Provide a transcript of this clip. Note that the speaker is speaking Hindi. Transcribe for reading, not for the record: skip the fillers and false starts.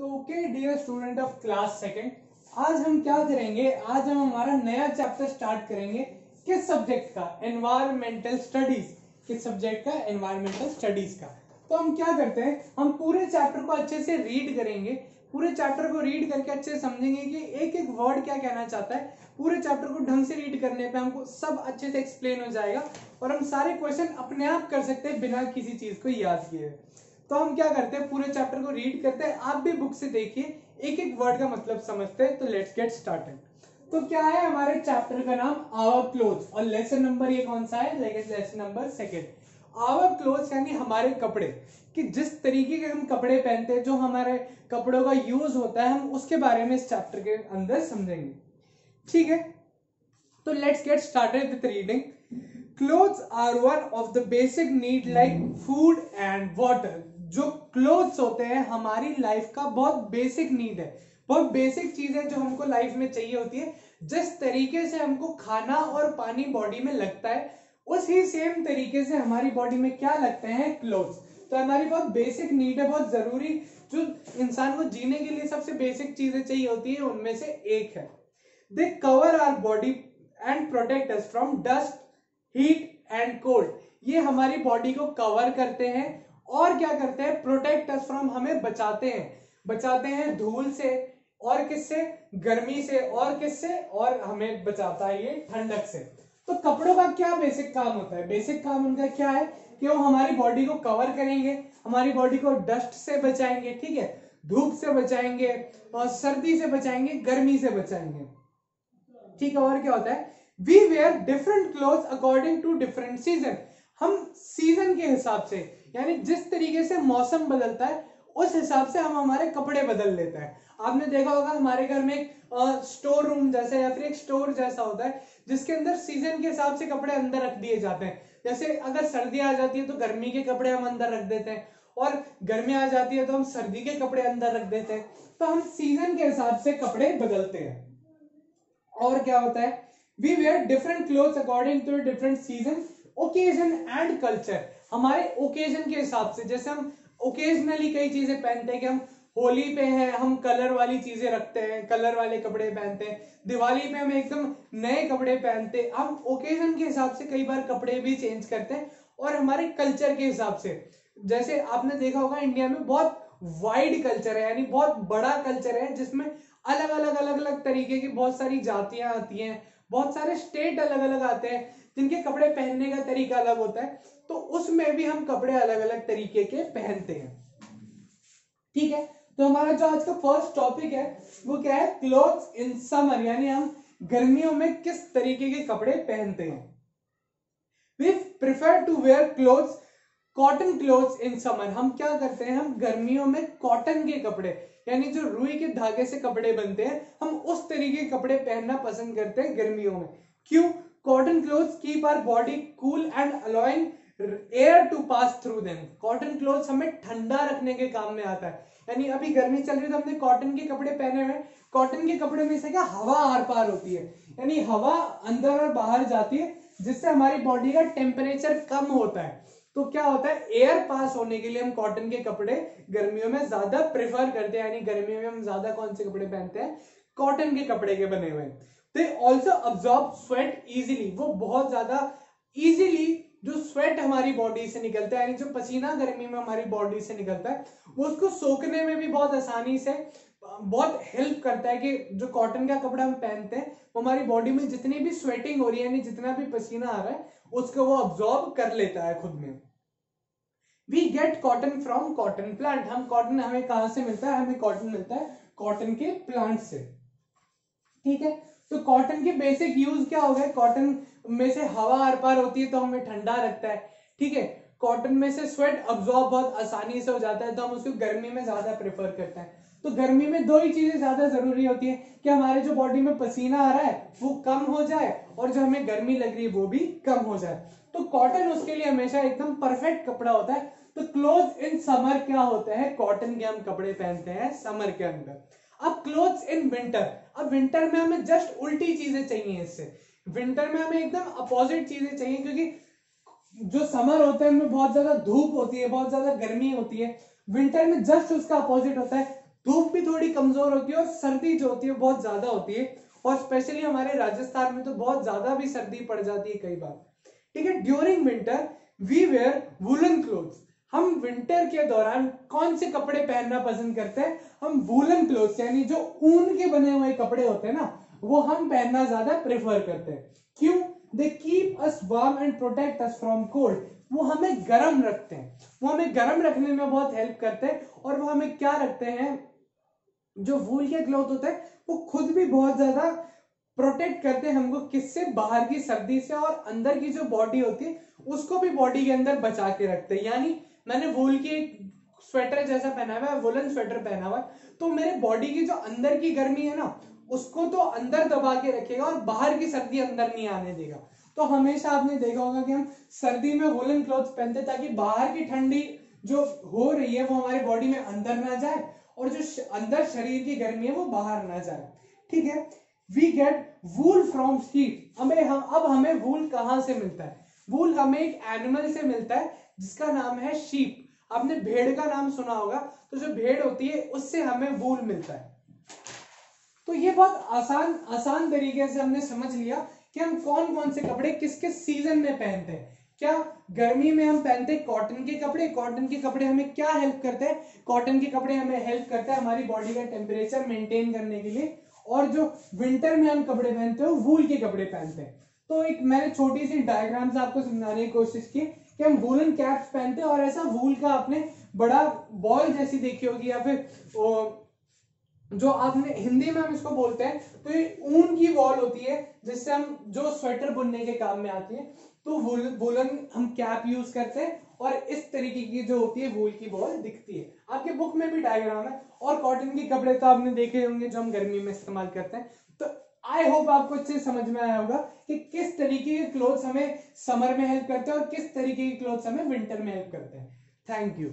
तो okay dear student of class second, आज हम क्या करेंगे, आज हम हमारा नया चैप्टर स्टार्ट करेंगे। किस सब्जेक्ट का? Environmental studies. किस सब्जेक्ट का? एनवायरमेंटल स्टडीज का। तो हम क्या करते हैं, हम पूरे चैप्टर को अच्छे से रीड करेंगे। पूरे चैप्टर को रीड करके अच्छे से समझेंगे कि एक एक वर्ड क्या कहना चाहता है। पूरे चैप्टर को ढंग से रीड करने पे हमको सब अच्छे से एक्सप्लेन हो जाएगा और हम सारे क्वेश्चन अपने आप कर सकते हैं बिना किसी चीज को याद किए। तो हम क्या करते हैं, पूरे चैप्टर को रीड करते हैं। आप भी बुक से देखिए, एक एक वर्ड का मतलब समझते हैं। तो लेट्स गेट स्टार्टेड। तो क्या है हमारे चैप्टर का नाम? Our clothes. और लेसन नंबर ये कौन सा है? Lesson number second. Our clothes यानी हमारे कपड़े, कि जिस तरीके के हम कपड़े पहनते हैं, जो हमारे कपड़ों का यूज होता है, हम उसके बारे में इस चैप्टर के अंदर समझेंगे। ठीक है, तो let's get started with reading. Clothes are one of the basic need like food and water. जो क्लोथ्स होते हैं हमारी लाइफ का बहुत बेसिक नीड है, बहुत बेसिक चीज है जो हमको लाइफ में चाहिए होती है। जिस तरीके से हमको खाना और पानी बॉडी में लगता है, उसी सेम तरीके से हमारी बॉडी में क्या लगते हैं? क्लोथ्स। तो हमारी बहुत बेसिक नीड है, बहुत जरूरी, जो इंसान को जीने के लिए सबसे बेसिक चीजें चाहिए होती है, उनमें से एक है। They cover our body and protect us from dust, heat and cold. ये हमारी बॉडी को कवर करते हैं और क्या करते हैं? प्रोटेक्ट अस फ्रॉम, हमें बचाते हैं धूल से, और किससे? गर्मी से, और किससे? और हमें बचाता है ये ठंडक से। तो कपड़ों का क्या बेसिक काम होता है? बेसिक काम उनका क्या है कि वो हमारी बॉडी को कवर करेंगे, हमारी बॉडी को डस्ट से बचाएंगे, ठीक है, धूप से बचाएंगे, और सर्दी से बचाएंगे, गर्मी से बचाएंगे, ठीक है। और क्या होता है? We wear different clothes according to different season. हम सीजन के हिसाब से, यानी जिस तरीके से मौसम बदलता है, उस हिसाब से हम हमारे कपड़े बदल लेते हैं। आपने देखा होगा हमारे घर में एक स्टोर रूम जैसा या फिर एक स्टोर जैसा होता है, जिसके अंदर सीजन के हिसाब से कपड़े अंदर रख दिए जाते हैं। जैसे अगर सर्दी आ जाती है तो गर्मी के कपड़े हम अंदर रख देते हैं, और गर्मी आ जाती है तो हम सर्दी के कपड़े अंदर रख देते हैं। तो हम सीजन के हिसाब से कपड़े बदलते हैं। और क्या होता है? We wear different clothes according to different season, occasion and culture. हमारे ओकेजन के हिसाब से, जैसे हम ओकेजनली कई चीजें पहनते हैं, कि हम होली पे हैं, हम कलर वाली चीजें रखते हैं, कलर वाले कपड़े पहनते हैं। दिवाली पे हम एकदम नए कपड़े पहनते हैं। हम ओकेजन के हिसाब से कई बार कपड़े भी चेंज करते हैं, और हमारे कल्चर के हिसाब से, जैसे आपने देखा होगा इंडिया में बहुत वाइड कल्चर है, यानी बहुत बड़ा कल्चर है, जिसमें अलग अलग तरीके की बहुत सारी जातियां आती हैं, बहुत सारे स्टेट अलग अलग आते हैं, जिनके कपड़े पहनने का तरीका अलग होता है। तो उसमें भी हम कपड़े अलग अलग तरीके के पहनते हैं, ठीक है। तो हमारा जो आज का फर्स्ट टॉपिक है वो क्या है? क्लोथ्स इन समर, यानी हम गर्मियों में किस तरीके के कपड़े पहनते हैं। We prefer to wear clothes, cotton clothes in summer. हम क्या करते हैं, हम गर्मियों में कॉटन के कपड़े, यानी जो रुई के धागे से कपड़े बनते हैं, हम उस तरीके के कपड़े पहनना पसंद करते हैं गर्मियों में। क्यों? Cotton clothes keep our body cool and allowing air to pass through them. Cotton clothes हमें ठंडा रखने के काम में आता है। यानी अभी गर्मी चल रही है तो हमने कॉटन के कपड़े पहने हुए। कॉटन के कपड़े में से क्या, हवा आर पार होती है, यानी हवा अंदर और बाहर जाती है, जिससे हमारी बॉडी का टेम्परेचर कम होता है। तो क्या होता है, एयर पास होने के लिए हम कॉटन के कपड़े गर्मियों में ज्यादा प्रेफर करते हैं। यानी गर्मियों में हम ज्यादा कौन से कपड़े पहनते हैं? कॉटन के कपड़े के बने हुए। They also absorb sweat easily. वो बहुत ज्यादा इजिली जो स्वेट हमारी बॉडी से निकलता है, यानी जो पसीना गर्मी में हमारी बॉडी से निकलता है, वो उसको सोखने में भी बहुत आसानी से बहुत हेल्प करता है। कि जो कॉटन का कपड़ा हम पहनते हैं, वो हमारी बॉडी में जितनी भी स्वेटिंग हो रही है, यानी जितना भी पसीना आ रहा है, उसको वो अब्सॉर्ब कर लेता है खुद में। We get cotton from cotton plant. हम कॉटन हमें कहां से मिलता है? हमें कॉटन मिलता है कॉटन के प्लांट से, ठीक है। तो कॉटन के बेसिक यूज क्या हो गए? कॉटन में से हवा आर पार होती है तो हमें ठंडा रखता है, ठीक है। कॉटन में से स्वेट अब्सॉर्ब बहुत आसानी से हो जाता है, तो हम उसको गर्मी में ज्यादा प्रेफर करते हैं। तो गर्मी में दो ही चीजें ज्यादा जरूरी होती है, कि हमारे जो बॉडी में पसीना आ रहा है वो कम हो जाए, और जो हमें गर्मी लग रही है वो भी कम हो जाए। तो कॉटन उसके लिए हमेशा एकदम परफेक्ट कपड़ा होता है। तो क्लोथ इन समर क्या होते हैं? कॉटन के हम कपड़े पहनते हैं समर के अंदर। अब क्लोथ्स इन विंटर, अब विंटर में हमें जस्ट उल्टी चीजें चाहिए इससे। विंटर में हमें एकदम अपोजिट चीजें चाहिए, क्योंकि जो समर होता है उनमें बहुत ज्यादा धूप होती है, बहुत ज्यादा गर्मी होती है। विंटर में जस्ट उसका अपोजिट होता है, धूप भी थोड़ी कमजोर होती है और सर्दी जो होती है बहुत ज्यादा होती है, और स्पेशली हमारे राजस्थान में तो बहुत ज्यादा भी सर्दी पड़ जाती है कई बार। ठीक है, during winter we wear woollen clothes. हम विंटर के दौरान कौन से कपड़े पहनना पसंद करते हैं? हम वुलन क्लोथ्स यानी जो ऊन के बने हुए कपड़े होते हैं ना, वो हम पहनना ज्यादा प्रेफर करते हैं। क्यों? They keep us warm and protect us from cold. वो हमें गर्म रखते हैं, वो हमें गर्म रखने में बहुत हेल्प करते हैं। और वो हमें क्या रखते हैं, जो वूल के क्लॉथ होते हैं वो खुद भी बहुत ज्यादा प्रोटेक्ट करते हैं हमको, किससे? बाहर की सर्दी से, और अंदर की जो बॉडी होती है उसको भी बॉडी के अंदर बचा के रखते हैं। यानी मैंने वूल की एक स्वेटर जैसा पहना हुआ है, वुलन स्वेटर पहना हुआ है, तो मेरे बॉडी की जो अंदर की गर्मी है ना, उसको तो अंदर दबा के रखेगा और बाहर की सर्दी अंदर नहीं आने देगा। तो हमेशा आपने देखा होगा कि हम सर्दी में वुलन क्लॉथ्स पहनते हैं ताकि बाहर की ठंडी जो हो रही है वो हमारी बॉडी में अंदर ना जाए, और जो अंदर शरीर की गर्मी है वो बाहर ना जाए। ठीक है, we get wool from sheep. अब हमें वूल कहां से मिलता है? वूल हमें एक एनिमल से मिलता है जिसका नाम है शीप। आपने भेड़ का नाम सुना होगा, तो जो भेड़ होती है उससे हमें वूल मिलता है। तो ये बहुत आसान तरीके से हमने समझ लिया कि हम कौन कौन से कपड़े किस किस सीजन में पहनते हैं। क्या गर्मी में हम पहनते हैं कॉटन के कपड़े। कॉटन के कपड़े हमें क्या हेल्प करते हैं? कॉटन के कपड़े हमें हेल्प करते हैं हमारी बॉडी का टेम्परेचर मेंटेन करने के लिए। और जो विंटर में हम कपड़े पहनते हैं वूल के कपड़े पहनते हैं। तो एक मैंने छोटी सी डायग्राम से आपको समझाने की कोशिश की कि हम वूलन कैप्स पहनते हैं, और ऐसा वूल का आपने बड़ा बॉल जैसी देखी होगी, या फिर जो आपने हिंदी में हम इसको बोलते हैं, तो ये ऊन की वॉल होती है जिससे हम जो स्वेटर बुनने के काम में आती है। तो वूलन हम कैप यूज करते हैं, और इस तरीके की जो होती है वूल की बॉल दिखती है। आपके बुक में भी डायग्राम है। और कॉटन के कपड़े तो आपने देखे होंगे जो हम गर्मी में इस्तेमाल करते हैं। तो आई होप आपको अच्छे समझ में आया होगा कि किस तरीके के क्लोथ्स हमें समर में हेल्प करते हैं और किस तरीके के क्लोथ्स हमें विंटर में हेल्प करते हैं। Thank you.